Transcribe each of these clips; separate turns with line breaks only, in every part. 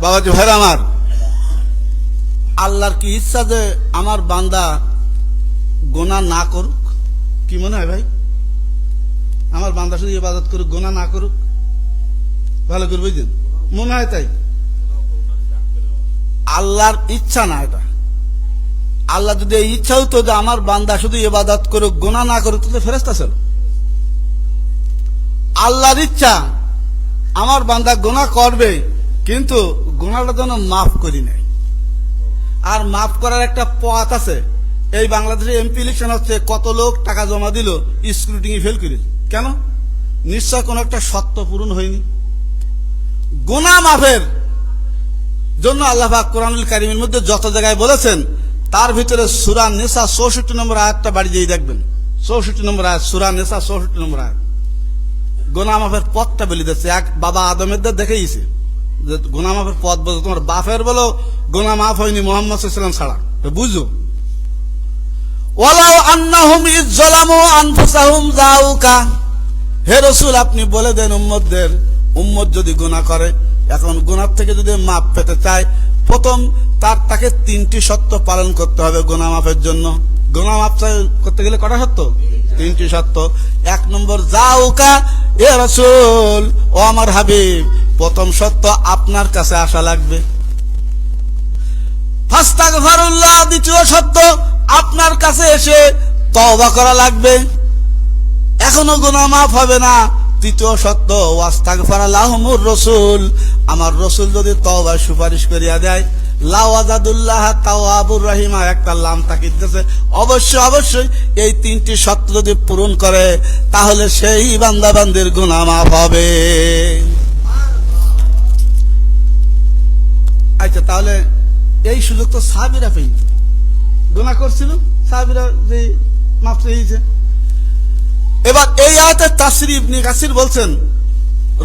বাবাজি ভাইরা আমার, আল্লাহর কি ইচ্ছা যে আমার বান্দা গোনা না করুক? কি মনে হয় ভাই? আমার বান্দা শুধু ইবাদত করুক, গোনা না করুক? ভালো করে বুঝছেন? মনে হয় তাই? আল্লাহর ইচ্ছা না এটা। আল্লাহ যদি এই ইচ্ছা হতো যে আমার বান্দা শুধু ইবাদত করুক, গোনা না করুক, তাহলে ফেরেশতা ছিল। আল্লাহর ইচ্ছা আমার বান্দা গোনা করবে, কিন্তু গোনাটা যেন মাফ করি নাই। আর মাফ করার একটা পথ আছে। এই বাংলাদেশে এমপি ইলেকশন হচ্ছে, কত লোক টাকা জমা দিল, স্ক্রুটিনি ফেল করে। কেন? নিশ্চয় কোন একটা শর্ত পূরণ হয়নি। গোনা মাফের জন্য আল্লাহ পাক কোরআনুল কারীমের মধ্যে যত জায়গায় বলেছেন, তার ভিতরে সূরা নিসা 64 নম্বর আয়াতটা বাড়ি দিয়ে দেখবেন। 64 নম্বর আয়াত, সূরা নিসা 64 নম্বর আয়াত। গোনা মাফের পথটা বলে দিচ্ছে। এক বাবা আদমের দেখেইছে যে গোনা মাফের পথ বলো, তোমার বাপের বলো গোনা মাফ হয়নি মুহাম্মদ সাল্লাল্লাহু আলাইহি ওয়াসাল্লাম ছাড়া। বুঝো, ওয়ালাউ আন্নাহুম ইয যালামু আনফুসাহুম যাউকা, হে রাসূল আপনি বলে দেন উম্মতদের, উম্মত যদি গুনাহ করে, এখন গুনাহ থেকে যদি মাফ পেতে চায়, প্রথম তাকে 3টি শর্ত পালন করতে হবে গুনাহ মাফের জন্য। গুনাহ মাফ করতে গেলে কটা শর্ত? 3টি শর্ত। 1 নম্বর, যাউকা এ রাসূল, ও আমার হাবিব, প্রথম শর্ত আপনার কাছে আসা লাগবে। ফাস্তাগফিরুল্লাহ, দ্বিতীয় শর্ত আপনার কাছে এসে তওবা করা লাগবে। এখনো গুনাহ মাফ হবে না, তৃতীয় শর্ত ওয়াস্তাগফারা লাহুমুর রাসূল, আমার রাসূল যদি তওবা সুপারিশ করিয়া দেয়, লা ওয়াজাদুল্লাহ তাওয়াবুর রহিমা, একটা লাম তাকিদ দিতেছে, অবশ্যই অবশ্যই এই 3টি শর্ত যদি পূরণ করে, তাহলে সেই বান্দা বান্দির গুনাহ মাফ হবে। আচ্ছা, তাহলে এই সুযোগ তো সাহাবীরা পেয়েছে, গুনাহ করছিল সাহাবীরা, যে মাফ পেয়েছে। এবার এই আয়াতের তাফসীর ইবনে কাসির বলছেন,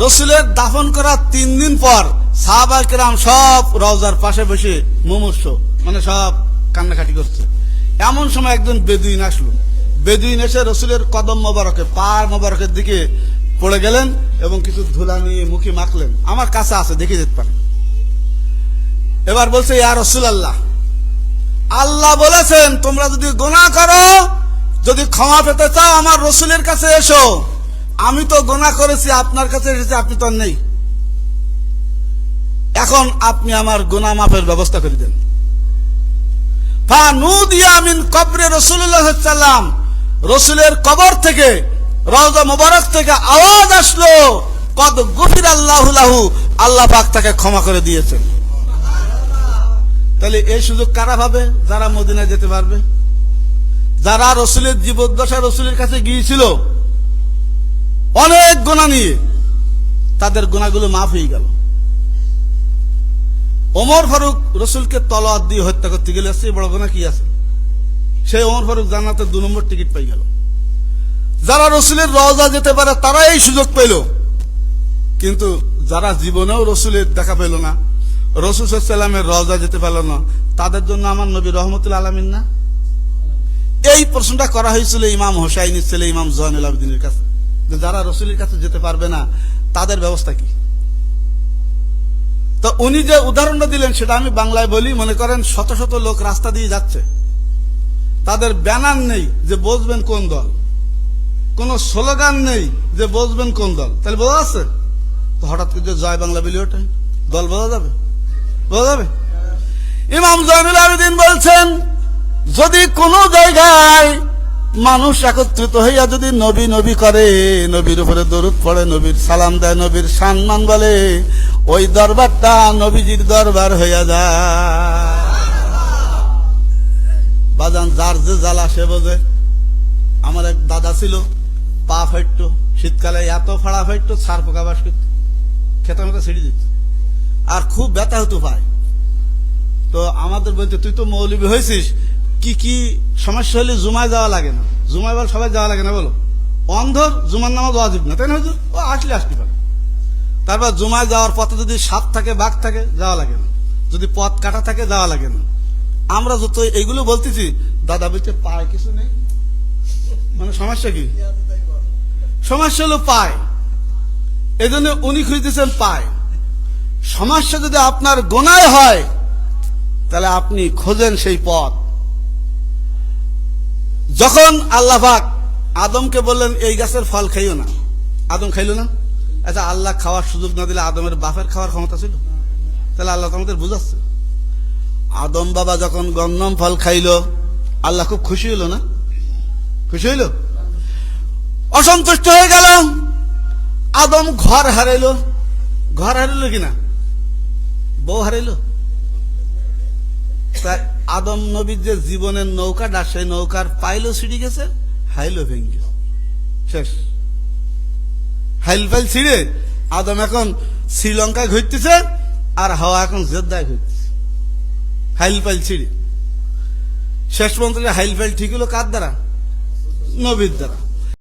রাসূলের দাফন করার 3 দিন পর সাহাবা কিরাম সব রওজার পাশে বসে মুমূর্ষ, মানে সব কান্নাকাটি করছে। এমন সময় একজন বেদুইন আসলো। বেদুইন এসে রাসূলের কদম মোবারকে, পা মোবারকের দিকে পড়ে গেলেন এবং কিছু ধুলা নিয়ে মুখে মাখলেন। আমার কাছে আছে, দেখে যেতে পারেন। এবার বলছে, ইয়া রাসূলুল্লাহ, আল্লাহ বলেছেন তোমরা যদি গুনাহ করো, যদি ক্ষমা পেতে চাও, আমার রাসূলের কাছে এসো। আমি তো গুনাহ করেছি, আপনার কাছে এসেছি, আপনি তো নেই। এখন আপনি আমার গুনাহ মাফের ব্যবস্থা করে দেন। ফানুদিয়া মিন কবরে রাসূলুল্লাহ সাল্লাল্লাহু আলাইহি ওয়াসাল্লাম, রাসূলের কবর থেকে, রওজা মুবারক থেকে আওয়াজ আসলো, কদ গফিরাল্লাহু লাহু, আল্লাহ পাক তাকে ক্ষমা করে দিয়েছেন। তাহলে এই সুযোগ কারা পাবে? যারা মদিনায় যেতে পারবে, যারা রাসূলের জীবদ্দশায় রাসূলের কাছে গিয়েছিল অনেক গুনাহ নিয়ে, তাদের গুনাহগুলো মাফ হয়ে গেল। ওমর ফারুক রাসূলকে তলোয়ার দিয়ে হত্যা করতে গেলে সে বড় গুনাহ কি আছে? সেই ওমর ফারুক জান্নাতে 2 নম্বর টিকিট পেয়ে গেল। যারা রাসূলের রওজা যেতে পারে তারা এই সুযোগ পেল, কিন্তু যারা জীবনেও রাসূলের দেখা পেল না, রাসূল সাল্লাল্লাহু আলাইহি ওয়াসাল্লামের রওজা যেতে পারল না, তাদের জন্য আমার নবী রহমতুল আলামিন না? এই প্রশ্নটা করা হয়েছিল ইমাম হোসাইনের ছেলে ইমাম জয়নুল আবেদিনের কাছে, যে যারা রাসূলের কাছে যেতে পারবে না তাদের ব্যবস্থা কি? তো উনি যে উদাহরণটা দিলেন সেটা আমি বাংলায় বলি। মনে করেন শত শত লোক রাস্তা দিয়ে যাচ্ছে, তাদের ব্যানার নেই যে বসবেন কোন দল, কোন স্লোগান নেই যে বসবেন কোন দল, তাহলে বোঝা যাচ্ছে? তো হঠাৎ করে জয় বাংলা বলি ওঠে, দল বোঝা যাবে? বোঝা যাবে? ইমাম জয়নুল আবেদিন বলছেন, যদি কোন জায়গায় মানুষ একত্রিত হইয়া যদি নবী নবী করে, নবীর উপরে দরুদ পড়ে, নবীর সালাম দেয়, নবীর সম্মান বলে, ওই দরবারটা নবীজির দরবার হইয়া যায়। বাজান, যার যে জ্বালা সে বোঝে। আমার এক দাদা ছিল, পা ফাইটতো, শীতকালে এত ফাড়া ফাইটতো, ছাড় পোকা বাস করত, খেতে আমাকে ছিঁড়ে দিত, আর খুব ব্যথা হতো পায়। তো আমাদের বলতে, তুই তো মৌলবী হয়েছিস, কি কি সমস্যা হলে জুমায় যাওয়া লাগে না? জুমায় বল সবাই যাওয়া লাগে না বলো? অন্ধর জুমার নামাজ ওয়াজিব না, তাই না? ও আসলে আসতে পারে। তারপর জুমায় যাওয়ার পথে যদি সাপ থাকে, বাঘ থাকে, যাওয়া লাগে না। যদি পথ কাটা থাকে, যাওয়া লাগে না। আমরা যত এইগুলো বলতেছি, দাদা বলতে পায় কিছু নেই, মানে সমস্যা কি? সমস্যা হলো পায়, এই জন্য উনি খুঁজতেছেন পায়। সমস্যা যদি আপনার গোনায় হয় তাহলে আপনি খোঁজেন সেই পথ। যখন আল্লাহ পাক আদমকে বললেন এই গাছের ফল খাইও না, আদম খাইল না। আচ্ছা, আল্লাহ খাওয়ার সুযোগ না দিলে আদমের বাপের খাওয়ার ক্ষমতা ছিল? তাহলে আল্লাহ আমাদের বুঝাচ্ছে। আদম বাবা যখন গন্ধম ফল খাইল, আল্লাহ খুব খুশি হইল না? খুশি হইল? অসন্তুষ্ট হয়ে গেল। আদম ঘর হারাইল। ঘর হারাইল কিনা? বউ হারাইল। তাই আদম নবীর যে জীবনের নৌকাটা, সেই নৌকার পাইলও ছিঁড়ে গেছে, হাইলও ভেঙে শেষ। হাইল ফাইল ছিঁড়ে আদম এখন শ্রীলঙ্কায় ঘুরতেছে, আর হাওয়া এখন জেদ্দায় ঘুরতেছে। হাইল ফাইল ছিঁড়ে শেষ পর্যন্ত হাইল ফাইল ঠিক হলো কার দ্বারা? নবীর দ্বারা।